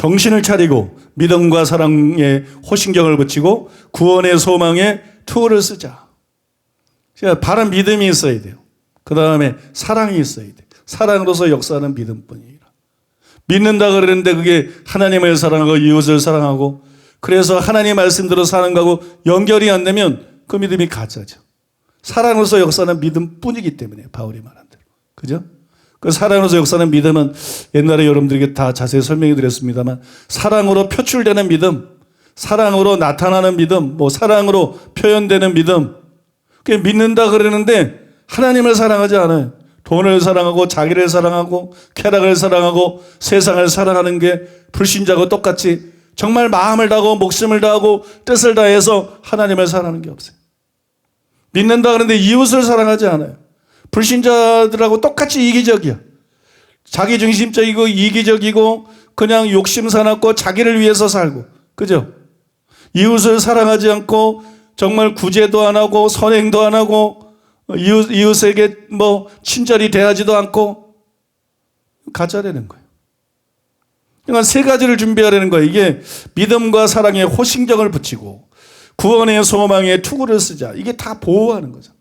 정신을 차리고 믿음과 사랑에 호신경을 붙이고 구원의 소망에 투구를 쓰자. 그러니까 바른 믿음이 있어야 돼요. 그 다음에 사랑이 있어야 돼요. 사랑으로서 역사하는 믿음뿐이라. 믿는다 그러는데 그게 하나님을 사랑하고 이웃을 사랑하고 그래서 하나님 말씀대로 사는 거하고 연결이 안 되면 그 믿음이 가짜죠. 사랑으로서 역사하는 믿음뿐이기 때문에 바울이 말한 대로. 그죠? 그 사랑으로서 역사하는 믿음은 옛날에 여러분들에게 다 자세히 설명해 드렸습니다만 사랑으로 표출되는 믿음, 사랑으로 나타나는 믿음, 뭐 사랑으로 표현되는 믿음. 그게 믿는다 그러는데 하나님을 사랑하지 않아요. 돈을 사랑하고 자기를 사랑하고 쾌락을 사랑하고 세상을 사랑하는 게 불신자하고 똑같이 정말 마음을 다하고 목숨을 다하고 뜻을 다해서 하나님을 사랑하는 게 없어요. 믿는다 그러는데 이웃을 사랑하지 않아요. 불신자들하고 똑같이 이기적이야. 자기중심적이고 이기적이고 그냥 욕심 사납고 자기를 위해서 살고. 그죠? 이웃을 사랑하지 않고 정말 구제도 안 하고 선행도 안 하고 이웃에게 뭐 친절히 대하지도 않고 가짜라는 거예요. 그러니까 세 가지를 준비하라는 거예요. 이게 믿음과 사랑에 호신경을 붙이고 구원의 소망에 투구를 쓰자. 이게 다 보호하는 거죠.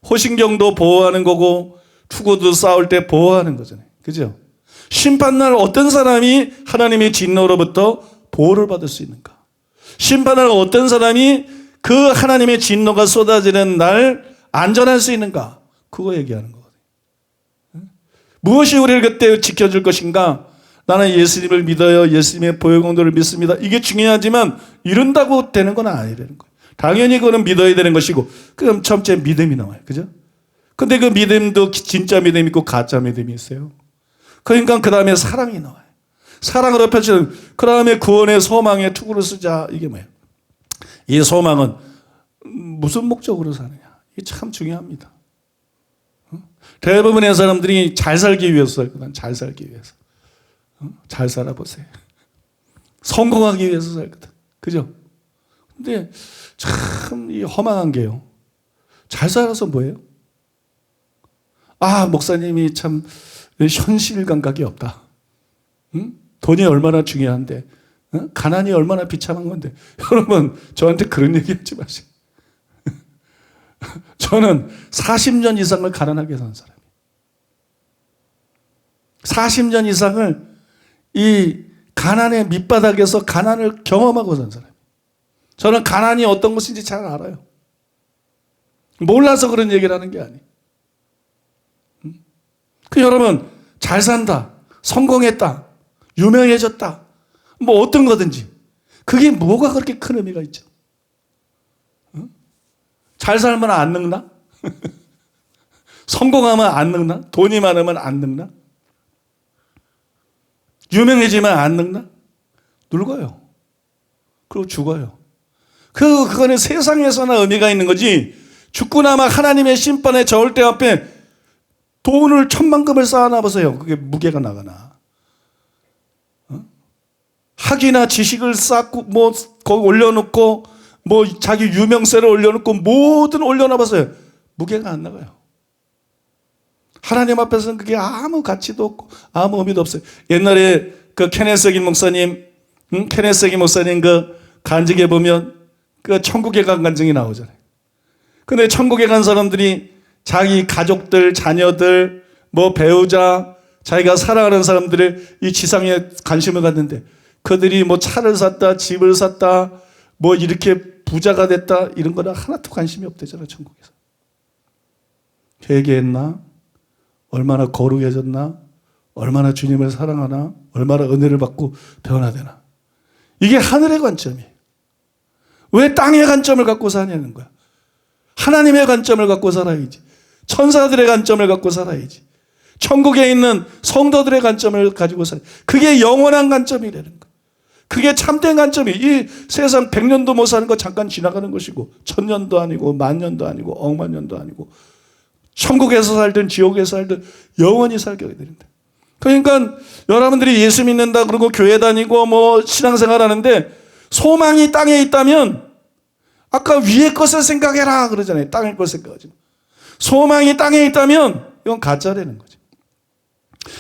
호신경도 보호하는 거고 투구도 싸울 때 보호하는 거잖아요. 그죠? 심판날 어떤 사람이 하나님의 진노로부터 보호를 받을 수 있는가? 심판날 어떤 사람이 그 하나님의 진노가 쏟아지는 날 안전할 수 있는가? 그거 얘기하는 거거든요. 무엇이 우리를 그때 지켜줄 것인가? 나는 예수님을 믿어요. 예수님의 보혈공도를 믿습니다. 이게 중요하지만 이룬다고 되는 건 아니라는 거예요. 당연히 그거는 믿어야 되는 것이고 그럼 첫째 믿음이 나와요. 그죠? 근데 그 믿음도 진짜 믿음이 있고 가짜 믿음이 있어요. 그러니까 그 다음에 사랑이 나와요. 사랑으로 펼치는 그 다음에 구원의 소망에 투구를 쓰자. 이게 뭐예요? 이 소망은 무슨 목적으로 사느냐? 이게 참 중요합니다. 대부분의 사람들이 잘 살기 위해서 살거든. 잘 살기 위해서. 잘 살아보세요. 성공하기 위해서 살거든. 그죠? 근데 참 이 허망한 게요. 잘 살아서 뭐예요? 아, 목사님이 참 현실 감각이 없다. 응? 돈이 얼마나 중요한데, 응? 가난이 얼마나 비참한 건데. 여러분, 저한테 그런 얘기 하지 마세요. 저는 40년 이상을 가난하게 산 사람이에요. 40년 이상을 이 가난의 밑바닥에서 가난을 경험하고 산 사람이에요. 저는 가난이 어떤 것인지 잘 알아요. 몰라서 그런 얘기를 하는 게 아니에요. 그 여러분, 잘 산다, 성공했다, 유명해졌다, 뭐 어떤 거든지 그게 뭐가 그렇게 큰 의미가 있죠? 잘 살면 안 늙나? 성공하면 안 늙나? 돈이 많으면 안 늙나? 유명해지면 안 늙나? 늙어요. 그리고 죽어요. 그거는 세상에서나 의미가 있는 거지. 죽고 나면 하나님의 심판의 저울대 앞에 돈을 천만금을 쌓아놔 보세요. 그게 무게가 나가나. 학위나 지식을 쌓고 뭐 거기 올려놓고 뭐 자기 유명세를 올려놓고 뭐든 올려놔 보세요. 무게가 안 나가요. 하나님 앞에서는 그게 아무 가치도 없고 아무 의미도 없어요. 옛날에 그 케네스기 목사님, 케네스기 목사님 그 간증에 보면 그 천국에 간 간증이 나오잖아요. 근데 천국에 간 사람들이 자기 가족들, 자녀들, 뭐 배우자, 자기가 사랑하는 사람들의 이 지상에 관심을 갖는데 그들이 뭐 차를 샀다, 집을 샀다, 뭐 이렇게 부자가 됐다 이런 거는 하나도 관심이 없대잖아요. 천국에서. 회개했나? 얼마나 거룩해졌나? 얼마나 주님을 사랑하나? 얼마나 은혜를 받고 변화되나? 이게 하늘의 관점이에요. 왜 땅의 관점을 갖고 사냐는 거야. 하나님의 관점을 갖고 살아야지. 천사들의 관점을 갖고 살아야지. 천국에 있는 성도들의 관점을 가지고 살아야지. 그게 영원한 관점이라는 거야. 그게 참된 관점이에요. 이 세상 100년도 못 사는 거 잠깐 지나가는 것이고 1000년도 아니고 10,000년도 아니고 억만년도 아니고 천국에서 살든 지옥에서 살든 영원히 살게 되는데. 그러니까 여러분들이 예수 믿는다 그러고 교회 다니고 뭐 신앙생활 하는데 소망이 땅에 있다면 아까 위의 것을 생각해라 그러잖아요. 땅의 것을 생각하지 마. 소망이 땅에 있다면 이건 가짜라는 거죠.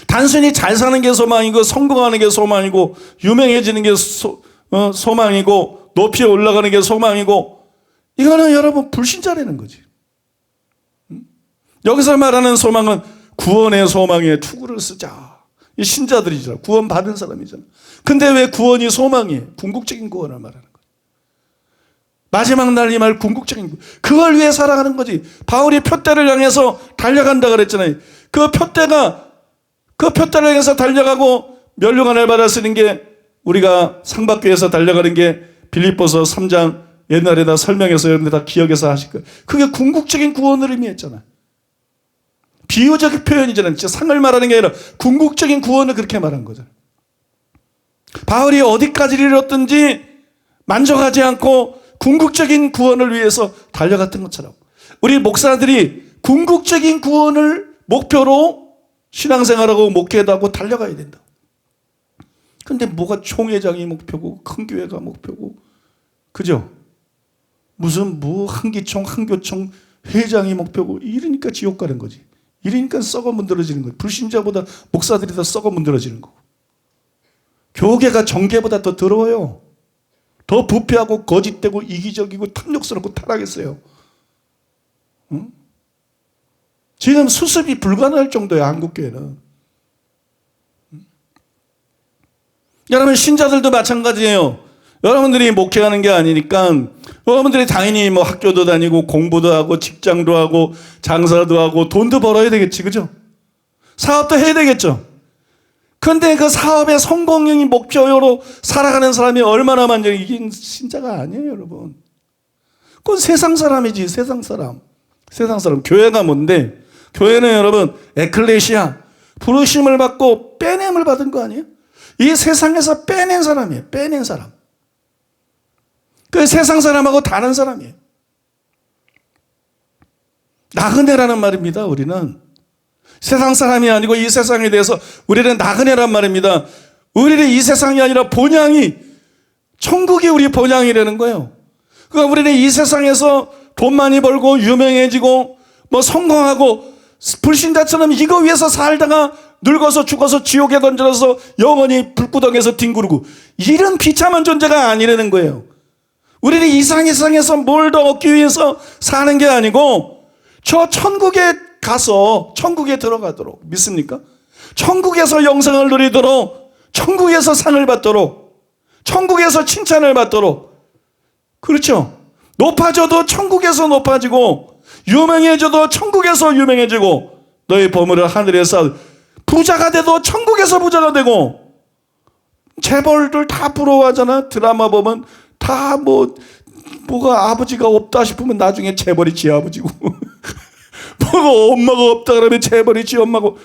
단순히 잘 사는 게 소망이고 성공하는 게 소망이고 유명해지는 게 소망이고 높이 올라가는 게 소망이고 이거는 여러분 불신자라는 거지. 여기서 말하는 소망은 구원의 소망에 투구를 쓰자. 이 신자들이잖아. 구원 받은 사람이잖아. 근데 왜 구원이 소망이에요? 궁극적인 구원을 말하는 거예요. 마지막 날 이 말 궁극적인 구원. 그걸 위해 살아가는 거지. 바울이 표대를 향해서 달려간다 그랬잖아요. 그 표대를 향해서 달려가고 면류관을 받았으는 게 우리가 상 받기 위해서 달려가는 게 빌립보서 3장 옛날에 다 설명해서 여러분들 다 기억해서 하실 거예요. 그게 궁극적인 구원을 의미했잖아요. 비유적 표현이잖아요. 진짜 상을 말하는 게 아니라 궁극적인 구원을 그렇게 말한 거잖아요. 바울이 어디까지 이르렀든지 만족하지 않고 궁극적인 구원을 위해서 달려갔던 것처럼 우리 목사들이 궁극적인 구원을 목표로 신앙생활하고 목회도 하고 달려가야 된다. 근데 뭐가 총회장이 목표고 큰 교회가 목표고 그죠? 무슨 한기총 한교총 회장이 목표고 이러니까 지옥 가는 거지. 이러니까 썩어 문드러지는 거예요. 불신자보다 목사들이 더 썩어 문드러지는 거고. 교계가 정계보다 더 더러워요. 더 부패하고 거짓되고 이기적이고 탐욕스럽고 타락했어요. 응? 지금 수습이 불가능할 정도야 한국교회는. 여러분 신자들도 마찬가지예요. 여러분들이 목회하는 게 아니니까 여러분들이 당연히 뭐 학교도 다니고 공부도 하고 직장도 하고 장사도 하고 돈도 벌어야 되겠지, 그죠? 사업도 해야 되겠죠. 그런데 그 사업의 성공이 목표로 살아가는 사람이 얼마나 많냐. 이게 신자가 아니에요, 여러분. 그건 세상 사람이지, 세상 사람. 세상 사람. 교회가 뭔데? 교회는 여러분 에클레시아 부르심을 받고 빼냄을 받은 거 아니에요? 이 세상에서 빼낸 사람이에요. 빼낸 사람. 그 세상 사람하고 다른 사람이에요. 나그네라는 말입니다. 우리는 세상 사람이 아니고 이 세상에 대해서 우리는 나그네란 말입니다. 우리는 이 세상이 아니라 본향이 천국이 우리 본향이라는 거예요. 그러니까 우리는 이 세상에서 돈 많이 벌고 유명해지고 뭐 성공하고 불신자처럼 이거 위해서 살다가 늙어서 죽어서 지옥에 던져서 영원히 불구덩이에서 뒹구르고 이런 비참한 존재가 아니라는 거예요. 우리는 이 세상에서 뭘 더 얻기 위해서 사는 게 아니고 저 천국에 가서 천국에 들어가도록 믿습니까? 천국에서 영생을 누리도록 천국에서 상을 받도록 천국에서 칭찬을 받도록 그렇죠? 높아져도 천국에서 높아지고 유명해져도 천국에서 유명해지고 너의 보물을 하늘에서 부자가 돼도 천국에서 부자가 되고 재벌들 다 부러워하잖아. 드라마 보면 다 뭐가 아버지가 없다 싶으면 나중에 재벌이 지 아버지고 뭐가 엄마가 없다 그러면 재벌이 지 엄마고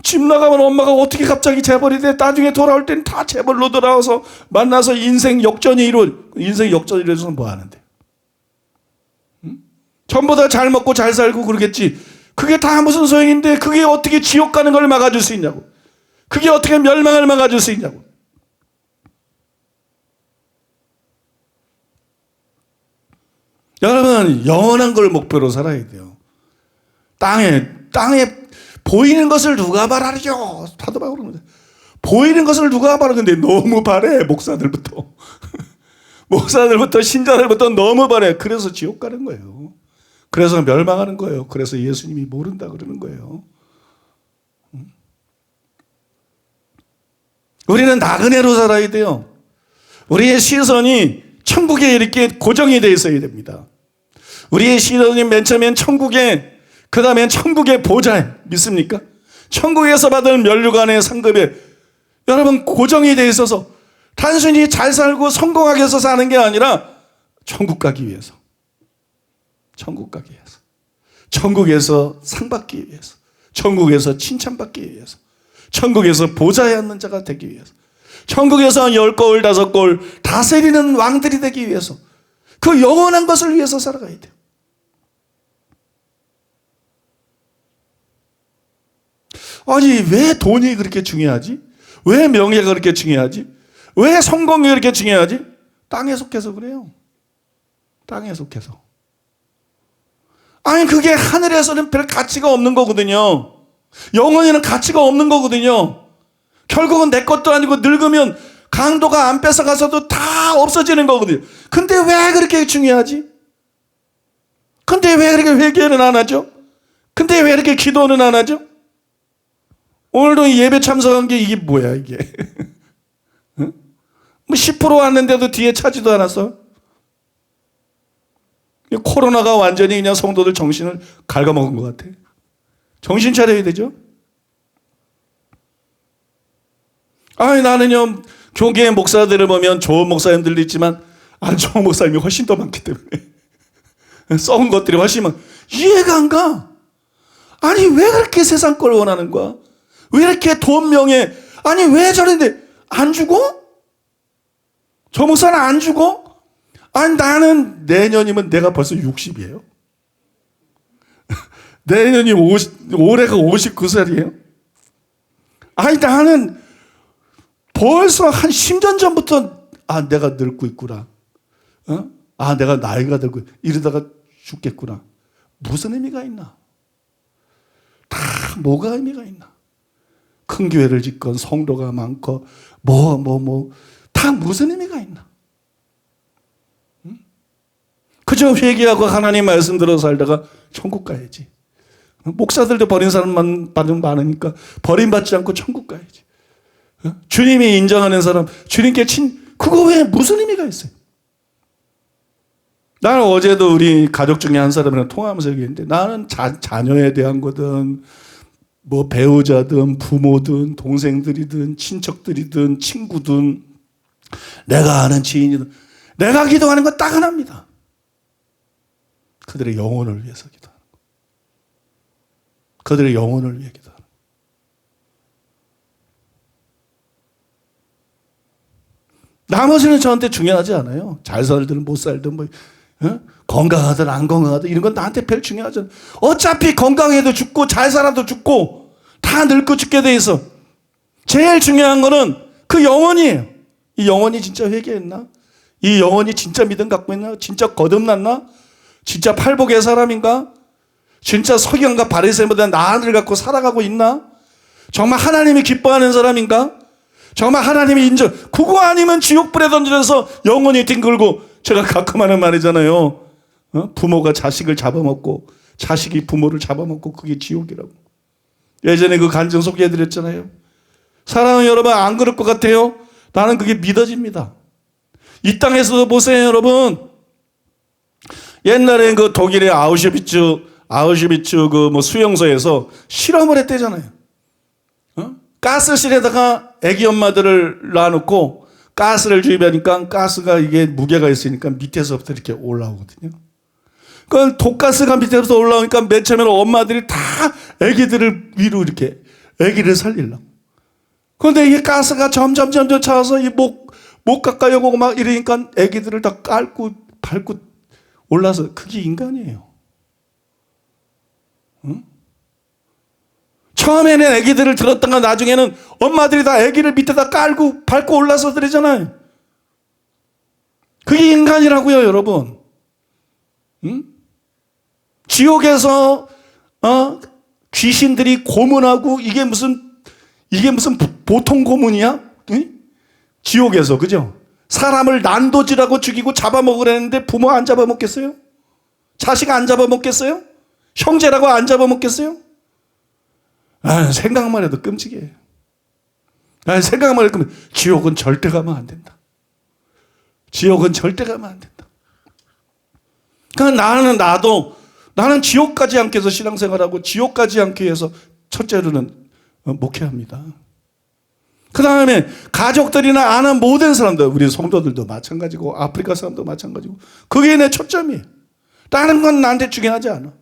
집 나가면 엄마가 어떻게 갑자기 재벌이 돼. 나중에 돌아올 때는 다 재벌로 돌아와서 만나서 인생 역전이 이루어져서 뭐 하는데. 전부 다 잘 먹고 잘 살고 그러겠지. 그게 다 무슨 소용인데 그게 어떻게 지옥 가는 걸 막아줄 수 있냐고. 그게 어떻게 멸망을 막아줄 수 있냐고. 여러분 영원한 걸 목표로 살아야 돼요. 땅에 보이는 것을 누가 바라죠? 다들 막 그러는데 보이는 것을 누가 바라는데 너무 바래. 목사들부터 신자들부터 너무 바래. 그래서 지옥 가는 거예요. 그래서 멸망하는 거예요. 그래서 예수님이 모른다 그러는 거예요. 우리는 나그네로 살아야 돼요. 우리의 시선이 천국에 이렇게 고정이 되어 있어야 됩니다. 우리의 시선이 맨 처음엔 천국에, 그 다음엔 천국의 보좌에, 믿습니까? 천국에서 받을 면류관의 상급에 여러분 고정이 되어 있어서 단순히 잘 살고 성공하기 위해서 사는 게 아니라 천국 가기 위해서, 천국 가기 위해서, 천국에서 상 받기 위해서, 천국에서 칭찬받기 위해서, 천국에서 보좌에 앉는 자가 되기 위해서, 천국에서 10골 5골 다스리는 왕들이 되기 위해서, 그 영원한 것을 위해서 살아가야 돼요. 아니 왜 돈이 그렇게 중요하지? 왜 명예가 그렇게 중요하지? 왜 성공이 그렇게 중요하지? 땅에 속해서 그래요. 땅에 속해서. 아니 그게 하늘에서는 별 가치가 없는 거거든요. 영원히는 가치가 없는 거거든요. 결국은 내 것도 아니고 늙으면 강도가 안 뺏어가서도 다 없어지는 거거든요. 근데 왜 그렇게 중요하지? 근데 왜 그렇게 회개는 안 하죠? 근데 왜 이렇게 기도는 안 하죠? 오늘도 이 예배 참석한 게 이게 뭐야 이게? 뭐 10% 왔는데도 뒤에 차지도 않았어. 코로나가 완전히 그냥 성도들 정신을 갉아먹은 것 같아. 정신 차려야 되죠. 아니 나는요 교계 목사들을 보면 좋은 목사님들도 있지만 안 좋은 목사님이 훨씬 더 많기 때문에 썩은 것들이 훨씬 많아. 이해가 안 가. 아니 왜 그렇게 세상 걸 원하는 거야? 왜 이렇게 돈 명예, 아니 왜 저런데 안 죽어? 저 목사는 안 죽어? 아니 나는 내년이면 내가 벌써 60이에요. 내년이 올해가 59살이에요. 아니 나는 벌써 한 10년 전부터 내가 늙고 있구나. 내가 나이가 들고 이러다가 죽겠구나. 무슨 의미가 있나? 다 뭐가 의미가 있나? 큰 교회를 짓건 성도가 많고 다 무슨 의미가 있나? 그저 회개하고 하나님 말씀 들어 살다가 천국 가야지. 목사들도 버린 사람만 많으니까 버림받지 않고 천국 가야지. 주님이 인정하는 사람, 주님께 그거 왜 무슨 의미가 있어요? 나는 어제도 우리 가족 중에 한 사람이랑 통화하면서 얘기했는데 나는 자녀에 대한 거든 뭐 배우자든 부모든 동생들이든 친척들이든 친구든 내가 아는 지인이든 내가 기도하는 건 딱 하나입니다. 그들의 영혼을 위해서 기도하는 거. 그들의 영혼을 위해 기도하는 거. 나머지는 저한테 중요하지 않아요. 잘 살든 못 살든 건강하든 안 건강하든 이런 건 나한테 별 중요하지 않아. 어차피 건강해도 죽고 잘 살아도 죽고 다 늙고 죽게 돼 있어. 제일 중요한 거는 그 영혼이에요. 이 영혼이 진짜 회개했나? 이 영혼이 진짜 믿음 갖고 있나? 진짜 거듭났나? 진짜 팔복의 사람인가? 진짜 서기관과 바리새인보다 나을 갖고 살아가고 있나? 정말 하나님이 기뻐하는 사람인가? 정말 하나님이 인정. 그거 아니면 지옥불에 던져서 영원히 뒹굴고, 제가 가끔 하는 말이잖아요. 부모가 자식을 잡아먹고 자식이 부모를 잡아먹고 그게 지옥이라고. 예전에 그 간증 소개해드렸잖아요. 사랑하는 여러분, 안 그럴 것 같아요? 나는 그게 믿어집니다. 이 땅에서도 보세요, 여러분. 옛날에 그 독일의 아우슈비츠 그 수용소에서 실험을 했대잖아요. 가스실에다가 애기 엄마들을 놔놓고 가스를 주입하니까 가스가 이게 무게가 있으니까 밑에서부터 이렇게 올라오거든요. 그러니까 독가스가 밑에서부터 올라오니까 맨 처음에는 엄마들이 다 애기들을 위로 이렇게 애기를 살리려고. 그런데 이게 가스가 점점 차서 이 목 가까이 오고 막 이러니까 애기들을 다 깔고 밟고 올라서 그게 인간이에요. 응? 처음에는 애기들을 들었다가 나중에는 엄마들이 다 애기를 밑에다 깔고 밟고 올라서 그러잖아요. 그게 인간이라고요, 여러분. 응? 지옥에서 귀신들이 고문하고 이게 무슨 보통 고문이야? 응? 지옥에서, 그죠? 사람을 난도질하고 죽이고 잡아먹으라는데 부모 안 잡아먹겠어요? 자식 안 잡아먹겠어요? 형제라고 안 잡아먹겠어요? 생각만 해도 끔찍해. 생각만 해도 끔찍해. 지옥은 절대 가면 안 된다. 지옥은 절대 가면 안 된다. 그러니까 나는 지옥 가지 않기 위해서 신앙생활하고 지옥 가지 않기 위해서 첫째로는 목회합니다. 그 다음에 가족들이나 아는 모든 사람들, 우리 성도들도 마찬가지고 아프리카 사람도 마찬가지고 그게 내 초점이에요. 다른 건 나한테 중요하지 않아.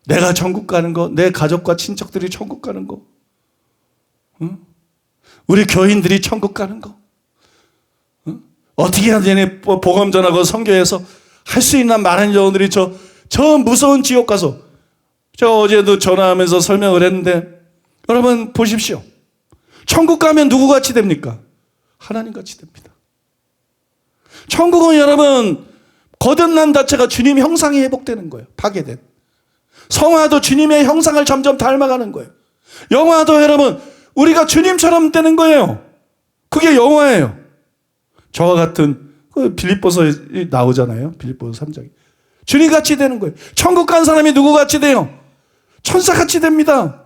내가 천국 가는 거, 내 가족과 친척들이 천국 가는 거, 응? 우리 교인들이 천국 가는 거, 응? 어떻게 해야 되니? 복음 전하고 선교해서 할 수 있는 많은 영혼들이 저 무서운 지옥 가서, 제가 어제도 전화하면서 설명을 했는데, 여러분 보십시오. 천국 가면 누구 같이 됩니까? 하나님 같이 됩니다. 천국은 여러분 거듭난 자체가 주님 형상이 회복되는 거예요. 파괴된. 성화도 주님의 형상을 점점 닮아가는 거예요. 영화도 여러분, 우리가 주님처럼 되는 거예요. 그게 영화예요. 저와 같은 빌립보서에 나오잖아요. 빌립보서 3장에. 주님같이 되는 거예요. 천국 간 사람이 누구같이 돼요? 천사같이 됩니다.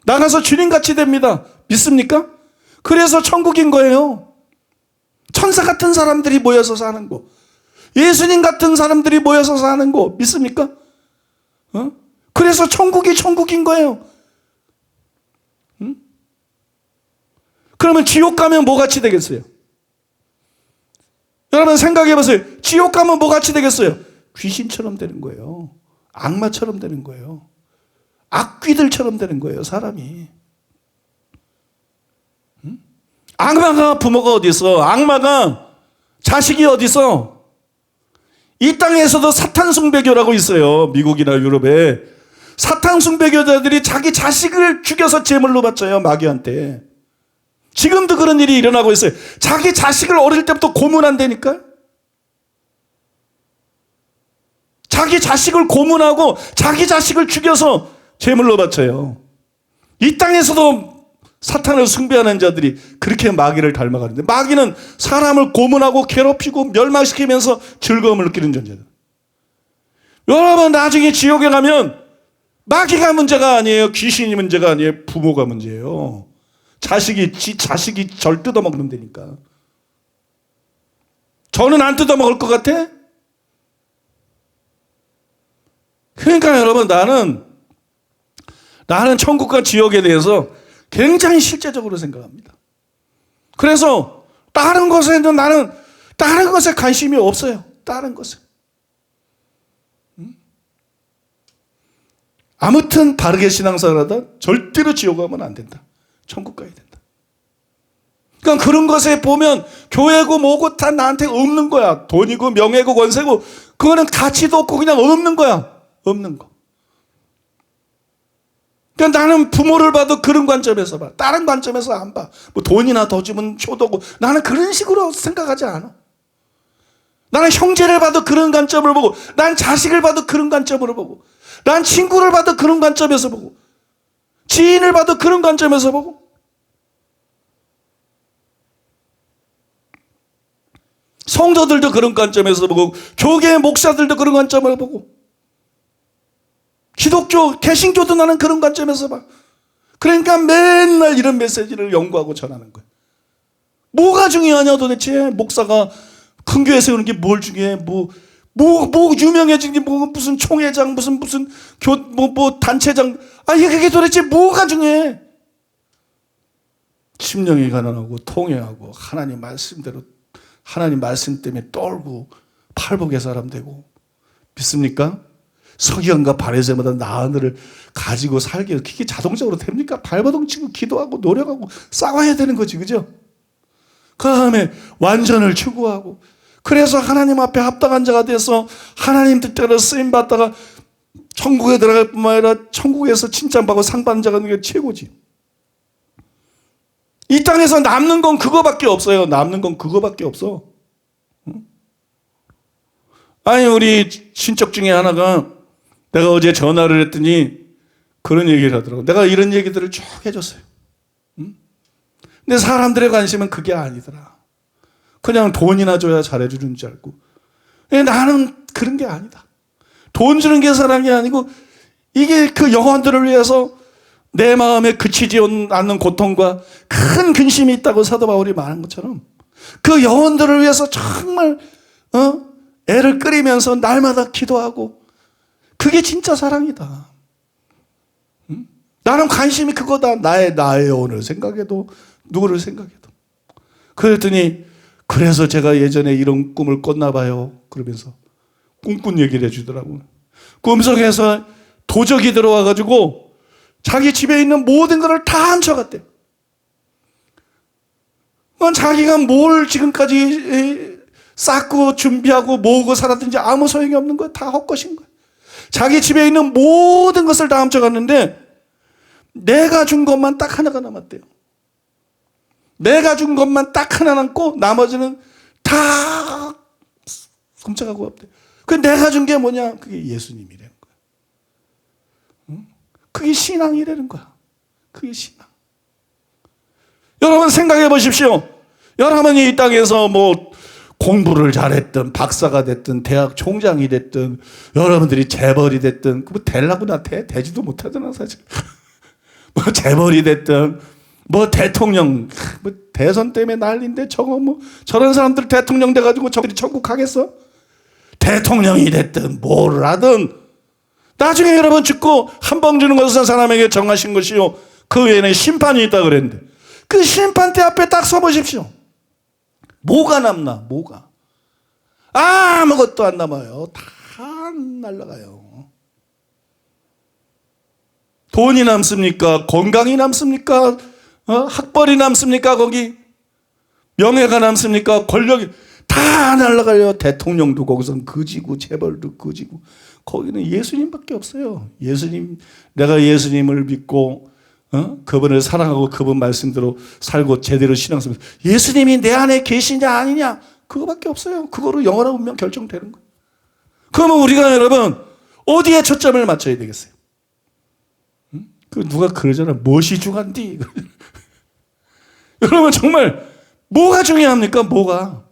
나가서 주님같이 됩니다. 믿습니까? 그래서 천국인 거예요. 천사 같은 사람들이 모여서 사는 거. 예수님 같은 사람들이 모여서 사는 거. 믿습니까? 그래서 천국이 천국인 거예요. 그러면 지옥 가면 뭐 같이 되겠어요? 여러분 생각해 보세요. 지옥 가면 뭐 같이 되겠어요? 귀신처럼 되는 거예요. 악마처럼 되는 거예요. 악귀들처럼 되는 거예요, 사람이. 악마가 부모가 어디 있어? 악마가 자식이 어디 있어? 이 땅에서도 사탄 숭배교라고 있어요. 미국이나 유럽에. 사탄 숭배교자들이 자기 자식을 죽여서 제물로 바쳐요, 마귀한테. 지금도 그런 일이 일어나고 있어요. 자기 자식을 어릴 때부터 고문한다니까요. 자기 자식을 고문하고 자기 자식을 죽여서 제물로 바쳐요. 이 땅에서도 사탄을 숭배하는 자들이 그렇게 마귀를 닮아가는데, 마귀는 사람을 고문하고 괴롭히고 멸망시키면서 즐거움을 느끼는 존재다. 여러분 나중에 지옥에 가면 마귀가 문제가 아니에요. 귀신이 문제가 아니에요. 부모가 문제예요. 자식이 절 뜯어먹는다니까. 저는 안 뜯어먹을 것 같아? 그러니까 여러분 나는 천국과 지옥에 대해서 굉장히 실제적으로 생각합니다. 그래서 다른 것에는 나는 다른 것에 관심이 없어요. 다른 것에. 아무튼 바르게 신앙생활하다 절대로 지옥 가면 안 된다. 천국 가야 된다. 그러니까 그런 것에 보면 교회고 뭐고 다 나한테 없는 거야. 돈이고 명예고 권세고 그거는 가치도 없고 그냥 없는 거야. 없는 거. 그러니까 나는 부모를 봐도 그런 관점에서 봐. 다른 관점에서 안 봐. 뭐 돈이나 더 주면 효도고. 나는 그런 식으로 생각하지 않아. 나는 형제를 봐도 그런 관점을 보고, 난 자식을 봐도 그런 관점으로 보고, 난 친구를 봐도 그런 관점에서 보고, 지인을 봐도 그런 관점에서 보고. 성도들도 그런 관점에서 보고, 교계 목사들도 그런 관점으로 보고, 기독교, 개신교도 나는 그런 관점에서 봐. 그러니까 맨날 이런 메시지를 연구하고 전하는 거예요. 뭐가 중요하냐 도대체? 목사가 큰 교회 세우는 게 뭘 중요해? 뭐 유명해진 게 무슨 총회장, 무슨 단체장. 이게 도대체 뭐가 중요해? 심령이 가난하고 통회하고 하나님 말씀대로, 하나님 말씀 때문에 떨고 팔복의 사람 되고. 믿습니까? 서기관과 바리새인보다 나은 을을 가지고 살게, 그게 자동적으로 됩니까? 발버둥 치고 기도하고 노력하고 싸워야 되는 거지, 그죠? 그 다음에 완전을 추구하고, 그래서 하나님 앞에 합당한 자가 돼서 하나님 뜻대로 쓰임 받다가 천국에 들어갈 뿐만 아니라 천국에서 칭찬받고 상 받는 자가 되는 게 최고지. 이 땅에서 남는 건 그거밖에 없어요. 남는 건 그거밖에 없어. 아니, 우리 친척 중에 하나가 내가 어제 전화를 했더니 그런 얘기를 하더라고. 내가 이런 얘기들을 쭉 해줬어요. 근데 사람들의 관심은 그게 아니더라. 그냥 돈이나 줘야 잘해주는 줄 알고. 나는 그런 게 아니다. 돈 주는 게 사랑이 아니고, 이게 그 영혼들을 위해서 내 마음에 그치지 않는 고통과 큰 근심이 있다고 사도 바울이 말한 것처럼, 그 영혼들을 위해서 정말 애를 끓이면서 날마다 기도하고, 그게 진짜 사랑이다. 나는 관심이 그거다. 나의 영혼을 생각해도, 누구를 생각해도. 그랬더니, 그래서 제가 예전에 이런 꿈을 꿨나 봐요. 그러면서 꿈꾼 얘기를 해주더라고요. 꿈속에서 도적이 들어와가지고 자기 집에 있는 모든 것을 다 훔쳐갔대요. 자기가 뭘 지금까지 쌓고 준비하고 모으고 살았든지 아무 소용이 없는 거야. 다 헛것인 거야. 자기 집에 있는 모든 것을 다 훔쳐갔는데 내가 준 것만 딱 하나가 남았대요. 내가 준 것만 딱 하나 남고 나머지는 다 훔쳐가고 없대요. 그 내가 준 게 뭐냐? 그게 예수님이라는 거야. 그게 신앙이라는 거야. 그게 신앙. 여러분 생각해 보십시오. 여러분이 이 땅에서 뭐 공부를 잘했든 박사가 됐든 대학 총장이 됐든 여러분들이 재벌이 됐든 뭐 되려고 나 되지도 못하잖아 사실. 뭐 재벌이 됐든 뭐 대통령 뭐 대선 때문에 난리인데 저거 뭐 저런 사람들 대통령 돼가지고 저들이 천국 가겠어? 대통령이 됐든 뭘 하든 나중에 여러분 죽고 한 번 주는 것은 사람에게 정하신 것이요 그 외에는 심판이 있다 그랬는데 그 심판대 앞에 딱 서보십시오. 뭐가 남나? 뭐가? 아무것도 안 남아요. 다 날아가요. 돈이 남습니까? 건강이 남습니까? 학벌이 남습니까? 거기 명예가 남습니까? 권력이 다 날아가요. 대통령도 거기선 그지고 재벌도 그지고 거기는 예수님밖에 없어요. 예수님, 내가 예수님을 믿고 그분을 사랑하고 그분 말씀대로 살고 제대로 신앙생활 예수님이 내 안에 계시냐 아니냐 그거밖에 없어요. 그거로 영원한 운명 결정되는 거예요. 그러면 우리가 여러분 어디에 초점을 맞춰야 되겠어요? 그 누가 그러잖아. 무엇이 중요한디? 여러분 정말 뭐가 중요합니까? 뭐가?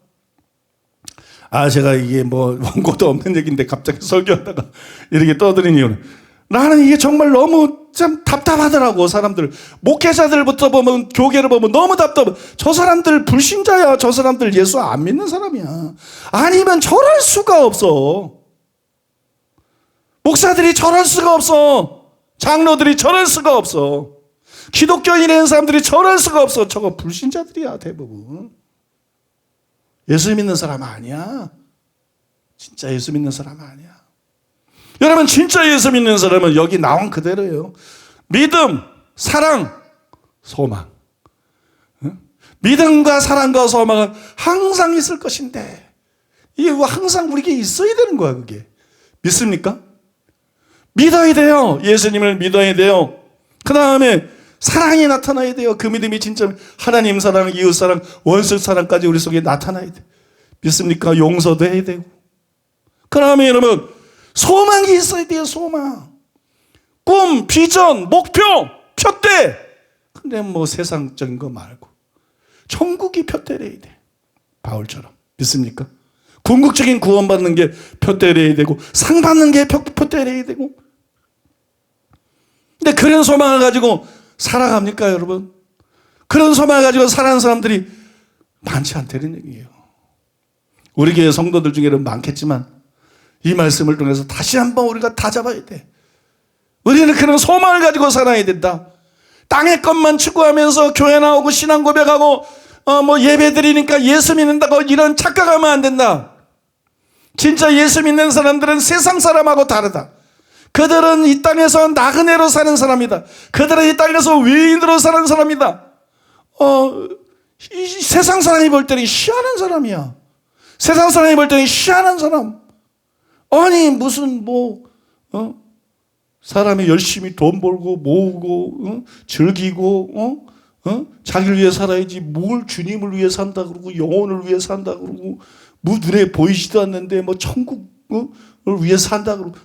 제가 이게 뭐 원고도 없는 얘기인데 갑자기 설교하다가 이렇게 떠드는 이유는 나는 이게 정말 너무 참 답답하더라고. 사람들 목회자들부터 보면 교계를 보면 너무 답답해. 저 사람들 불신자야. 저 사람들 예수 안 믿는 사람이야. 아니면 저럴 수가 없어. 목사들이 저럴 수가 없어. 장로들이 저럴 수가 없어. 기독교인이라는 사람들이 저럴 수가 없어. 저거 불신자들이야 대부분. 예수 믿는 사람 아니야. 진짜 예수 믿는 사람 아니야. 여러분 진짜 예수 믿는 사람은 여기 나온 그대로예요. 믿음, 사랑, 소망. 믿음과 사랑과 소망은 항상 있을 것인데 이게 항상 우리에게 있어야 되는 거야. 그게 믿습니까? 믿어야 돼요. 예수님을 믿어야 돼요. 그 다음에 사랑이 나타나야 돼요. 그 믿음이 진짜 하나님 사랑, 이웃 사랑, 원수 사랑까지 우리 속에 나타나야 돼. 믿습니까? 용서도 해야 되고. 그 다음에 여러분 소망이 있어야 돼요. 소망. 꿈, 비전, 목표, 표대. 근데 뭐 세상적인 거 말고 천국이 표대래야 돼. 바울처럼. 믿습니까? 궁극적인 구원받는 게 표대래야 되고 상 받는 게 표대래야 되고. 근데 그런 소망을 가지고 살아갑니까 여러분? 그런 소망을 가지고 살아가는 사람들이 많지 않다는 얘기예요. 우리 교회 성도들 중에는 많겠지만 이 말씀을 통해서 다시 한번 우리가 다 잡아야 돼. 우리는 그런 소망을 가지고 살아야 된다. 땅의 것만 추구하면서 교회 나오고 신앙 고백하고 뭐 예배 드리니까 예수 믿는다고 이런 착각하면 안 된다. 진짜 예수 믿는 사람들은 세상 사람하고 다르다. 그들은 이 땅에서 나그네로 사는 사람이다. 그들은 이 땅에서 외인으로 사는 사람이다. 이 세상 사람이 볼 때는 희한한 사람이야. 세상 사람이 볼 때는 희한한 사람. 아니 무슨 사람이 열심히 돈 벌고 모으고 즐기고 자기를 위해 살아야지 뭘 주님을 위해 산다 그러고 영혼을 위해 산다 그러고 뭐 눈에 보이지도 않는데 뭐 천국을 위해 산다 그러고.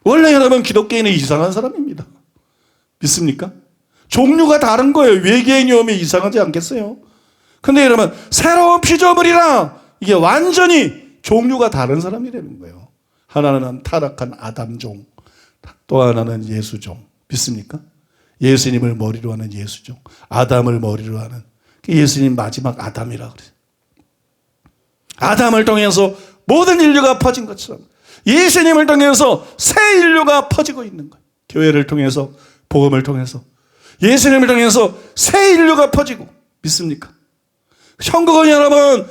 원래 여러분 기독교인은 이상한 사람입니다. 믿습니까? 종류가 다른 거예요. 외계인이 오면 이상하지 않겠어요? 근데 여러분 새로운 피조물이라 이게 완전히 종류가 다른 사람이라는 거예요. 하나는 타락한 아담종, 또 하나는 예수종. 믿습니까? 예수님을 머리로 하는 예수종, 아담을 머리로 하는 예수님 마지막 아담이라고 그래요. 아담을 통해서 모든 인류가 퍼진 것처럼 예수님을 통해서 새 인류가 퍼지고 있는 거예요. 교회를 통해서, 복음을 통해서, 예수님을 통해서 새 인류가 퍼지고. 믿습니까? 천국은 여러분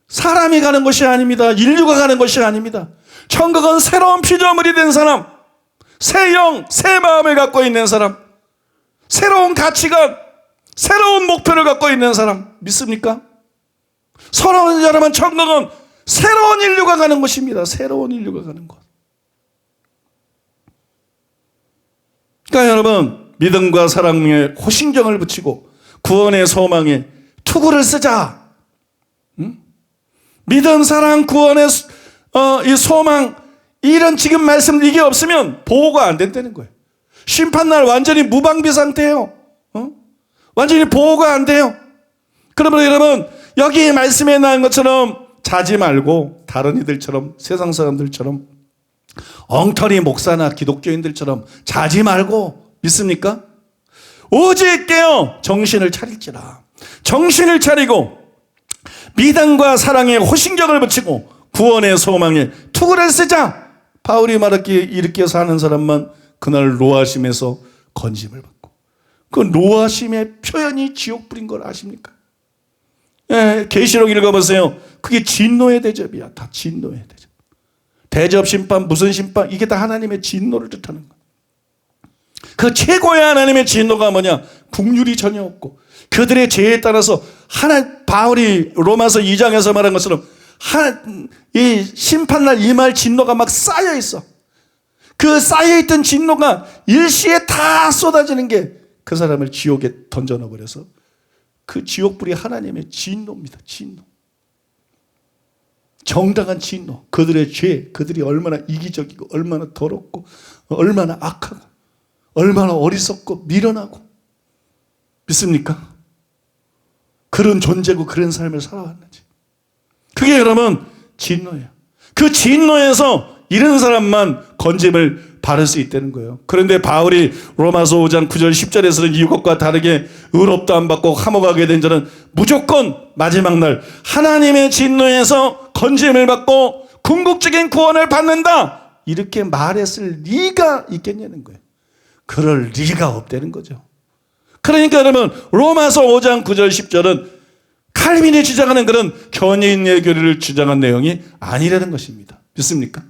사람이 가는 것이 아닙니다. 인류가 가는 것이 아닙니다. 천국은 새로운 피조물이 된 사람, 새 영, 새 마음을 갖고 있는 사람, 새로운 가치관, 새로운 목표를 갖고 있는 사람. 믿습니까? 서로 여러분 천국은 새로운 인류가 가는 것입니다. 새로운 인류가 가는 것. 그러니까 여러분 믿음과 사랑에 호신경을 붙이고 구원의 소망에 투구를 쓰자. 믿음, 사랑, 구원의 이 소망 이런 지금 말씀 이게 없으면 보호가 안 된다는 거예요. 심판날 완전히 무방비 상태예요. 완전히 보호가 안 돼요. 그러면 여러분, 여기 말씀에 나온 것처럼 자지 말고 다른 이들처럼, 세상 사람들처럼, 엉터리 목사나 기독교인들처럼 자지 말고, 믿습니까? 오직 깨어 정신을 차릴지라. 정신을 차리고 믿음과 사랑에 호신경을 붙이고 구원의 소망에 투구를 쓰자. 바울이 말했기에 이렇게 사는 사람만 그날 노하심에서 건짐을 받고, 그 노하심의 표현이 지옥불인 걸 아십니까? 예, 계시록 읽어보세요. 그게 진노의 대접이야. 다 진노의 대접. 대접 심판, 무슨 심판? 이게 다 하나님의 진노를 뜻하는 거야. 그 최고의 하나님의 진노가 뭐냐? 국률이 전혀 없고, 그들의 죄에 따라서 바울이 로마서 2장에서 말한 것처럼 이 심판날 임할 진노가 막 쌓여 있어. 그 쌓여 있던 진노가 일시에 다 쏟아지는 게 그 사람을 지옥에 던져 넣어버려서 그 지옥불이 하나님의 진노입니다. 진노. 정당한 진노. 그들의 죄, 그들이 얼마나 이기적이고 얼마나 더럽고 얼마나 악하고 얼마나 어리석고 미련하고, 믿습니까? 그런 존재고 그런 삶을 살아왔는지. 그게 여러분 진노예요. 그 진노에서 이런 사람만 건짐을 받을 수 있다는 거예요. 그런데 바울이 로마서 5장 9절 10절에서는 이것과 다르게 의롭도 안 받고 감옥하게 된 자는 무조건 마지막 날 하나님의 진노에서 건짐을 받고 궁극적인 구원을 받는다, 이렇게 말했을 리가 있겠냐는 거예요. 그럴 리가 없다는 거죠. 그러니까 여러분, 로마서 5장 9절 10절은 칼빈이 주장하는 그런 견인의 교리를 주장한 내용이 아니라는 것입니다. 믿습니까?